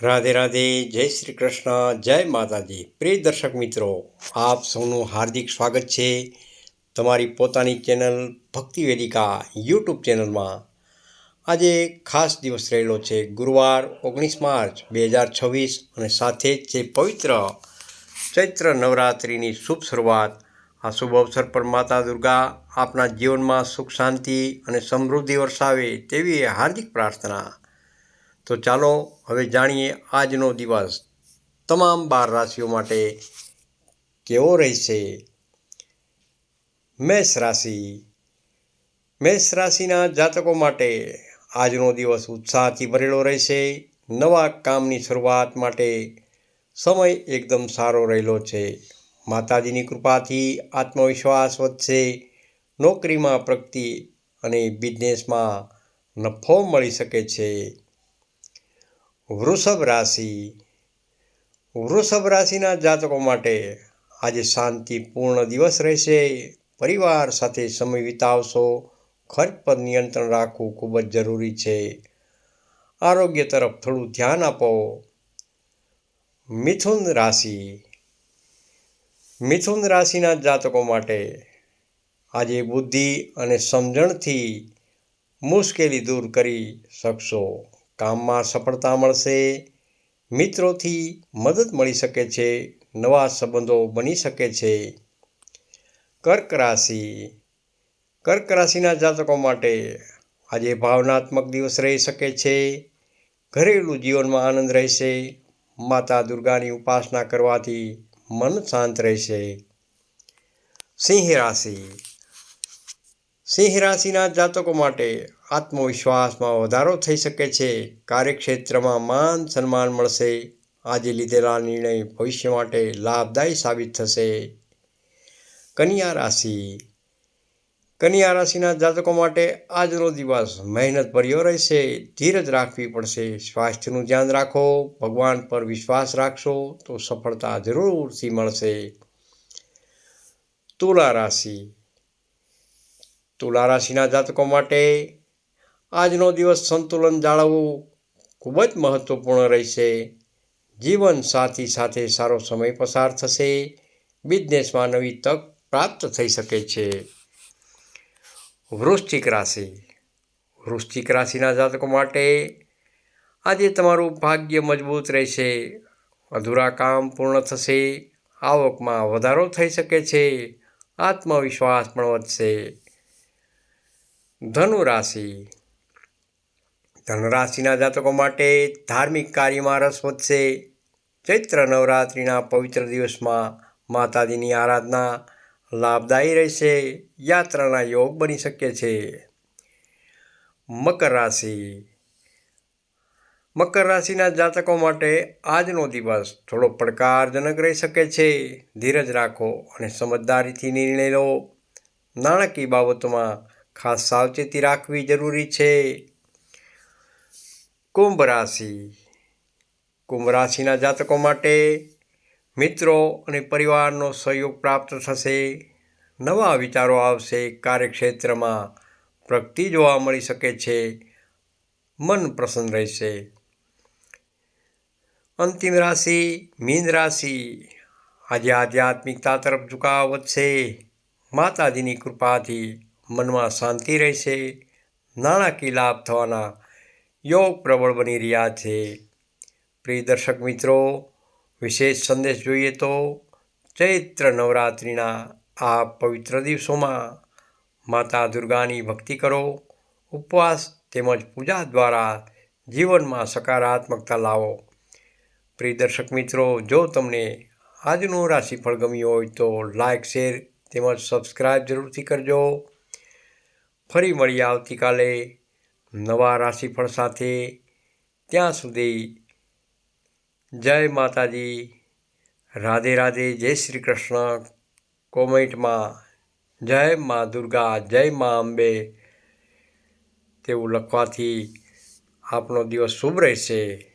રાધે રાધે, જય શ્રી કૃષ્ણ, જય માતાજી. પ્રિય દર્શક મિત્રો, આપ સૌનું હાર્દિક સ્વાગત છે તમારી પોતાની ચેનલ ભક્તિ વેદિકા યુટ્યુબ ચેનલમાં. આજે ખાસ દિવસ રહેલો છે ગુરુવાર 19 માર્ચ 2026 અને સાથે જ છે પવિત્ર ચૈત્ર નવરાત્રિની શુભ શરૂઆત. આ શુભ અવસર પર માતા દુર્ગા આપના જીવનમાં સુખ શાંતિ અને સમૃદ્ધિ વરસાવે તેવી હાર્દિક પ્રાર્થના. તો ચાલો હવે જાણીએ આજનો દિવસ તમામ 12 રાશિઓ માટે કેવો રહેશે. મેષ રાશિ. મેષ રાશિના જાતકો માટે આજનો દિવસ ઉત્સાહથી ભરેલો રહેશે. નવા કામની શરૂઆત માટે સમય એકદમ સારો રહેલો છે. માતાજીની કૃપાથી આત્મવિશ્વાસ વધશે. નોકરીમાં પ્રગતિ અને બિઝનેસમાં નફો મળી શકે છે. વૃષભ રાશિ. વૃષભ રાશિના જાતકો માટે આજે શાંતિપૂર્ણ દિવસ રહેશે. પરિવાર સાથે સમય વિતાવશો. ખર્ચ પર નિયંત્રણ રાખવું ખૂબ જ જરૂરી છે. આરોગ્ય તરફ થોડું ધ્યાન આપો. મિથુન રાશિ. મિથુન રાશિના જાતકો માટે આજે બુદ્ધિ અને સમજણથી મુશ્કેલી દૂર કરી શકશો. કામમાં સફળતા મળશે. મિત્રોથી મદદ મળી શકે છે. નવા સંબંધો બની શકે છે. કર્ક રાશિ. કર્ક રાશિના જાતકો માટે આજે ભાવનાત્મક દિવસ રહી શકે છે. ઘરેલું જીવનમાં આનંદ રહેશે. માતા દુર્ગાની ઉપાસના કરવાથી મન શાંત રહેશે. સિંહ રાશિ. સિંહ રાશિના જાતકો માટે આત્મવિશ્વાસમાં વધારો થઈ શકે છે. કાર્યક્ષેત્રમાં માન સન્માન મળશે. આજે લીધેલા નિર્ણય ભવિષ્ય માટે લાભદાયી સાબિત થશે. કન્યા રાશિ. કન્યા રાશિના જાતકો માટે આજનો દિવસ મહેનતભર્યો રહેશે. ધીરજ રાખવી પડશે. સ્વાસ્થ્યનું ધ્યાન રાખો. ભગવાન પર વિશ્વાસ રાખશો તો સફળતા જરૂરથી મળશે. તુલા રાશિ. તુલા રાશિના જાતકો માટે આજનો દિવસ સંતુલન જાળવવું ખૂબ જ મહત્વપૂર્ણ રહેશે. જીવન સાથી સાથે સારો સમય પસાર થશે. બિઝનેસમાં નવી તક પ્રાપ્ત થઈ શકે છે. વૃશ્ચિક રાશિ. વૃશ્ચિક રાશિના જાતકો માટે આજે તમારું ભાગ્ય મજબૂત રહેશે. અધૂરા કામ પૂર્ણ થશે. આવકમાં વધારો થઈ શકે છે. આત્મવિશ્વાસ પણ વધશે. ધનુ રાશિ. ધનરાશિના જાતકો માટે ધાર્મિક કાર્યમાં રસ વધશે. ચૈત્ર નવરાત્રિના પવિત્ર દિવસમાં માતાજીની આરાધના લાભદાયી રહેશે. યાત્રાના યોગ બની શકે છે. મકર રાશિ. મકર રાશિના જાતકો માટે આજનો દિવસ થોડો પડકારજનક રહી શકે છે. ધીરજ રાખો અને સમજદારીથી નિર્ણય લો. નાણાકીય બાબતોમાં ખાસ સાવચેતી રાખવી જરૂરી છે. કુંભ રાશિ. કુંભ રાશિના જાતકો માટે મિત્રો અને પરિવારનો સહયોગ પ્રાપ્ત થશે. નવા વિચારો આવશે. કાર્યક્ષેત્રમાં પ્રગતિ જોવા મળી શકે છે. મન પ્રસન્ન રહેશે. અંતિમ રાશિ મીન રાશિ. આજે આધ્યાત્મિકતા તરફ ઝુકાવ વધશે. માતાજીની કૃપાથી મનમાં શાંતિ રહેશે. નાણાકીય લાભ થવાના યોગ પ્રબળ બની રહ્યા છે. પ્રિય દર્શક મિત્રો, વિશેષ સંદેશ જોઈએ તો ચૈત્ર નવરાત્રિના આ પવિત્ર દિવસોમાં માતા દુર્ગાની ભક્તિ કરો. ઉપવાસ તેમજ પૂજા દ્વારા જીવનમાં સકારાત્મકતા લાવો. પ્રિય દર્શક મિત્રો, જો તમને આજનું રાશિફળ ગમ્યું હોય તો લાઇક, શેર તેમજ સબસ્ક્રાઈબ જરૂરથી કરજો. ફરી મળીએ આવતીકાલે નવા રાશિફળ સાથે. ત્યાં સુધી જય માતાજી, રાધે રાધે, જય શ્રી કૃષ્ણ. કોમેન્ટમાં જય મા દુર્ગા, જય મા અંબે તેવું લખવાથી આપનો દિવસ શુભ રહેશે.